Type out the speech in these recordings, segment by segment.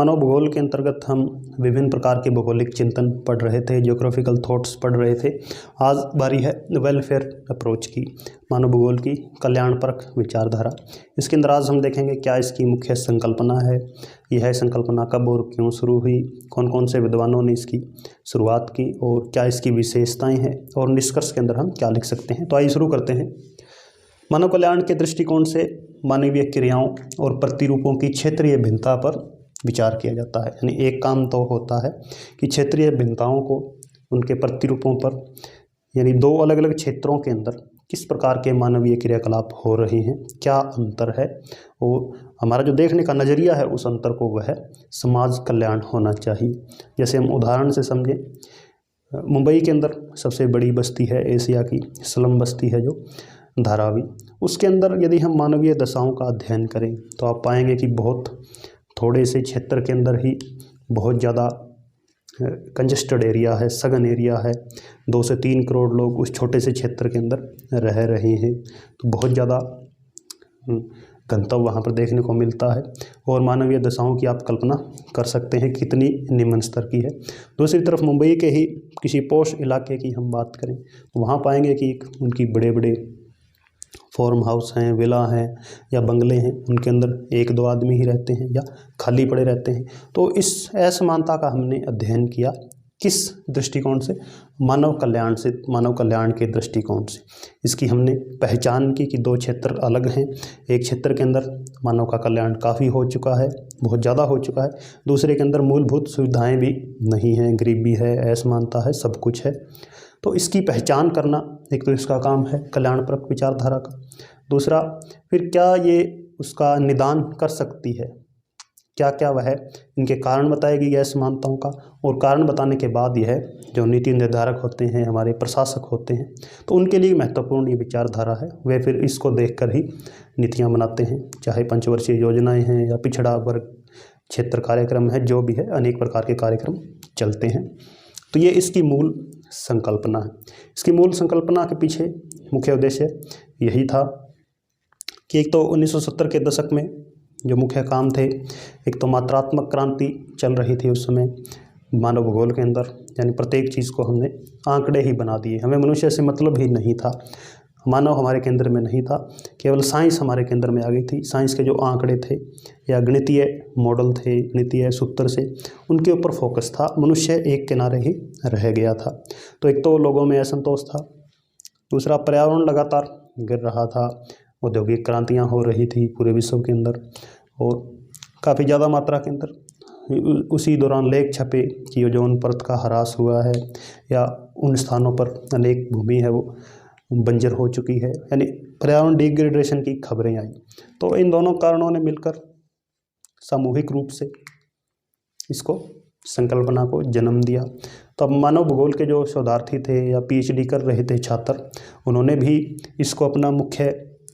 मानव भूगोल के अंतर्गत हम विभिन्न प्रकार के भौगोलिक चिंतन पढ़ रहे थे, ज्योग्राफिकल थॉट्स पढ़ रहे थे। आज बारी है वेलफेयर अप्रोच की, मानव भूगोल की कल्याणपरक विचारधारा। इसके अंदर आज हम देखेंगे क्या इसकी मुख्य संकल्पना है, यह संकल्पना कब और क्यों शुरू हुई, कौन कौन से विद्वानों ने इसकी शुरुआत की और क्या इसकी विशेषताएँ हैं और निष्कर्ष के अंदर हम क्या लिख सकते हैं। तो आइए शुरू करते हैं। मानव कल्याण के दृष्टिकोण से मानवीय क्रियाओं और प्रतिरूपों की क्षेत्रीय भिन्नता पर विचार किया जाता है। यानी एक काम तो होता है कि क्षेत्रीय भिन्नताओं को उनके प्रतिरूपों पर, यानी दो अलग अलग क्षेत्रों के अंदर किस प्रकार के मानवीय क्रियाकलाप हो रहे हैं, क्या अंतर है, और हमारा जो देखने का नज़रिया है उस अंतर को वह समाज कल्याण होना चाहिए। जैसे हम उदाहरण से समझें, मुंबई के अंदर सबसे बड़ी बस्ती है एशिया की, स्लम बस्ती है जो धारावी। उसके अंदर यदि हम मानवीय दशाओं का अध्ययन करें तो आप पाएंगे कि बहुत थोड़े से क्षेत्र के अंदर ही बहुत ज़्यादा कंजेस्टेड एरिया है, सघन एरिया है। 2 से 3 करोड़ लोग उस छोटे से क्षेत्र के अंदर रह रहे हैं। तो बहुत ज़्यादा गंतव्य वहाँ पर देखने को मिलता है और मानवीय दशाओं की आप कल्पना कर सकते हैं कितनी निम्न स्तर की है। दूसरी तरफ मुंबई के ही किसी पॉश इलाके की हम बात करें तो वहाँ पाएंगे कि उनकी बड़े बड़े फार्म हाउस हैं, विला हैं या बंगले हैं, उनके अंदर 1-2 आदमी ही रहते हैं या खाली पड़े रहते हैं। तो इस असमानता का हमने अध्ययन किया किस दृष्टिकोण से, मानव कल्याण से, मानव कल्याण के दृष्टिकोण से। इसकी हमने पहचान की कि 2 क्षेत्र अलग हैं। एक क्षेत्र के अंदर मानव का कल्याण काफ़ी हो चुका है, बहुत ज़्यादा हो चुका है। दूसरे के अंदर मूलभूत सुविधाएं भी नहीं हैं, गरीबी है, असमानता है, सब कुछ है। तो इसकी पहचान करना एक तो इसका काम है कल्याणपरक विचारधारा का। दूसरा, फिर क्या ये उसका निदान कर सकती है, क्या क्या वह इनके कारण बताएगी असमानताओं का, और कारण बताने के बाद यह जो नीति निर्धारक होते हैं, हमारे प्रशासक होते हैं, तो उनके लिए महत्वपूर्ण ये विचारधारा है। वे फिर इसको देखकर ही नीतियाँ बनाते हैं, चाहे पंचवर्षीय योजनाएँ हैं या पिछड़ा वर्ग क्षेत्र कार्यक्रम है, जो भी है, अनेक प्रकार के कार्यक्रम चलते हैं। तो ये इसकी मूल संकल्पना है। इसकी मूल संकल्पना के पीछे मुख्य उद्देश्य यही था कि एक तो 1970 के दशक में जो मुख्य काम थे, एक तो मात्रात्मक क्रांति चल रही थी उस समय मानव भूगोल के अंदर, यानी प्रत्येक चीज़ को हमने आंकड़े ही बना दिए। हमें मनुष्य से मतलब ही नहीं था, मानव हमारे केंद्र में नहीं था, केवल साइंस हमारे केंद्र में आ गई थी। साइंस के जो आंकड़े थे या गणितीय मॉडल थे, गणितीय सूत्र से, उनके ऊपर फोकस था, मनुष्य एक किनारे ही रह गया था। तो एक तो लोगों में असंतोष था, दूसरा पर्यावरण लगातार गिर रहा था, औद्योगिक क्रांतियाँ हो रही थी पूरे विश्व के अंदर और काफ़ी ज़्यादा मात्रा के अंदर। उसी दौरान लेख छपे कि ओजोन परत का ह्रास हुआ है या उन स्थानों पर अनेक भूमि है वो बंजर हो चुकी है, यानी पर्यावरण डिग्रेडेशन की खबरें आई। तो इन दोनों कारणों ने मिलकर सामूहिक रूप से इसको संकल्पना को जन्म दिया। तो अब मानव भूगोल के जो शोधार्थी थे या पीएचडी कर रहे थे छात्र, उन्होंने भी इसको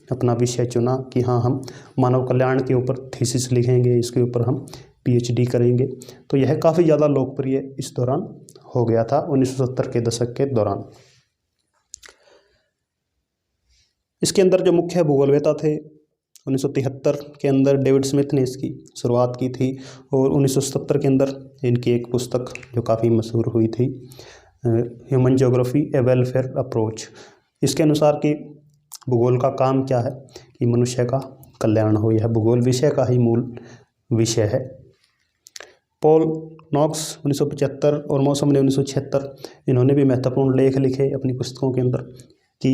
अपना विषय चुना कि हाँ, हम मानव कल्याण के ऊपर थीसिस लिखेंगे, इसके ऊपर हम पीएचडी करेंगे। तो यह काफ़ी ज़्यादा लोकप्रिय इस दौरान हो गया था 1970 के दशक के दौरान। इसके अंदर जो मुख्य भूगोलवेता थे, 1973 के अंदर डेविड स्मिथ ने इसकी शुरुआत की थी और 1970 के अंदर इनकी एक पुस्तक जो काफ़ी मशहूर हुई थी, ह्यूमन ज्योग्राफी ए वेलफेयर अप्रोच। इसके अनुसार कि भूगोल का काम क्या है कि मनुष्य का कल्याण हो, यह भूगोल विषय का ही मूल विषय है। पॉल नॉक्स 1975 और मौसम ने 1976, इन्होंने भी महत्वपूर्ण लेख लिखे अपनी पुस्तकों के अंदर कि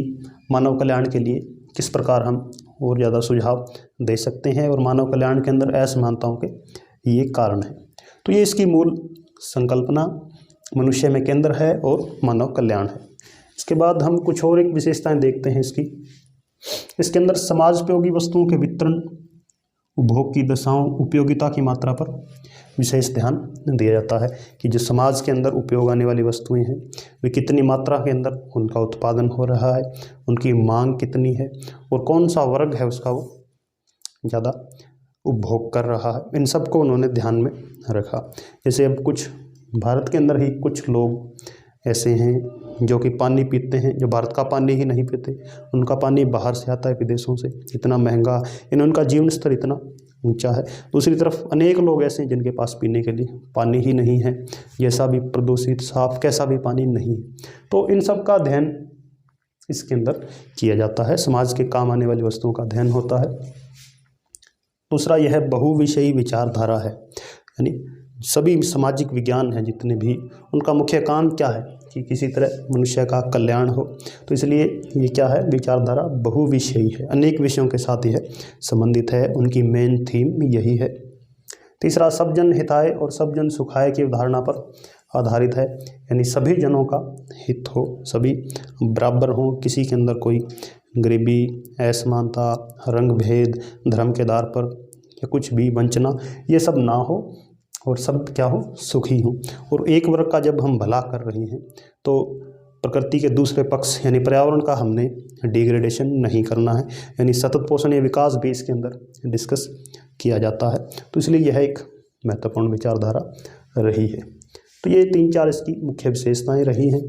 मानव कल्याण के लिए किस प्रकार हम और ज़्यादा सुझाव दे सकते हैं और मानव कल्याण के अंदर असमानताओं के ये कारण हैं। तो ये इसकी मूल संकल्पना मनुष्य में केंद्र है और मानव कल्याण है। इसके बाद हम कुछ और एक विशेषताएं देखते हैं इसके अंदर समाज उपयोगी वस्तुओं के वितरण, उपभोग की दशाओं, उपयोगिता की मात्रा पर विशेष ध्यान दिया जाता है कि जो समाज के अंदर उपयोग आने वाली वस्तुएं हैं वे कितनी मात्रा के अंदर उनका उत्पादन हो रहा है, उनकी मांग कितनी है और कौन सा वर्ग है उसका वो ज़्यादा उपभोग कर रहा है। इन सब को उन्होंने ध्यान में रखा। जैसे अब कुछ भारत के अंदर ही कुछ लोग ऐसे हैं जो कि पानी पीते हैं, जो भारत का पानी ही नहीं पीते, उनका पानी बाहर से आता है विदेशों से, इतना महंगा, उनका जीवन स्तर इतना ऊंचा है। दूसरी तरफ अनेक लोग ऐसे हैं जिनके पास पीने के लिए पानी ही नहीं है, जैसा भी प्रदूषित साफ कैसा भी पानी नहीं है। तो इन सब का अध्ययन इसके अंदर किया जाता है, समाज के काम आने वाली वस्तुओं का अध्ययन होता है। दूसरा यह बहुविषयी विचारधारा है, यानी सभी सामाजिक विज्ञान हैं जितने भी, उनका मुख्य काम क्या है कि किसी तरह मनुष्य का कल्याण हो। तो इसलिए ये क्या है, विचारधारा बहुविषयी है, अनेक विषयों के साथ यह संबंधित है, उनकी मेन थीम यही है। तीसरा सब जन हिताय और सब जन सुखाय की अवधारणा पर आधारित है, यानी सभी जनों का हित हो, सभी बराबर हों, किसी के अंदर कोई गरीबी, असमानता, रंग भेद, धर्म के आधार पर या कुछ भी वंचना, ये सब ना हो और सब क्या हो, सुखी हो। और एक वर्ग का जब हम भला कर रहे हैं तो प्रकृति के दूसरे पक्ष यानी पर्यावरण का हमने डिग्रेडेशन नहीं करना है, यानी सतत पोषण या विकास भी इसके अंदर डिस्कस किया जाता है। तो इसलिए यह एक महत्वपूर्ण विचारधारा रही है। तो ये 3-4 इसकी मुख्य विशेषताएं रही हैं।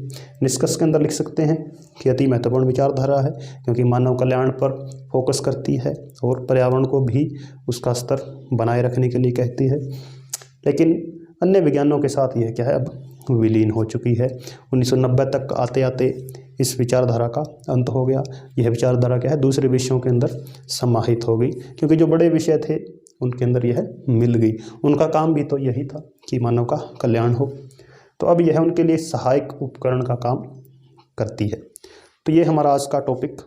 निष्कर्ष के अंदर लिख सकते हैं कि अति महत्वपूर्ण विचारधारा है, क्योंकि मानव कल्याण पर फोकस करती है और पर्यावरण को भी उसका स्तर बनाए रखने के लिए कहती है। लेकिन अन्य विज्ञानों के साथ यह क्या है, अब विलीन हो चुकी है। 1990 तक आते आते इस विचारधारा का अंत हो गया। यह विचारधारा क्या है, दूसरे विषयों के अंदर समाहित हो गई, क्योंकि जो बड़े विषय थे उनके अंदर यह मिल गई। उनका काम भी तो यही था कि मानव का कल्याण हो, तो अब यह उनके लिए सहायक उपकरण का काम करती है। तो ये हमारा आज का टॉपिक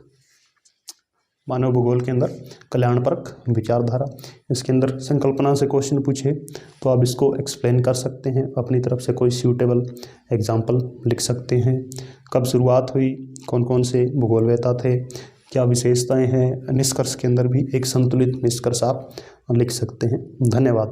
मानव भूगोल के अंदर कल्याणपरक विचारधारा। इसके अंदर संकल्पना से क्वेश्चन पूछे तो आप इसको एक्सप्लेन कर सकते हैं, अपनी तरफ से कोई सूटेबल एग्जाम्पल लिख सकते हैं। कब शुरुआत हुई, कौन कौन से भूगोलवेता थे, क्या विशेषताएं हैं, निष्कर्ष के अंदर भी एक संतुलित निष्कर्ष आप लिख सकते हैं। धन्यवाद।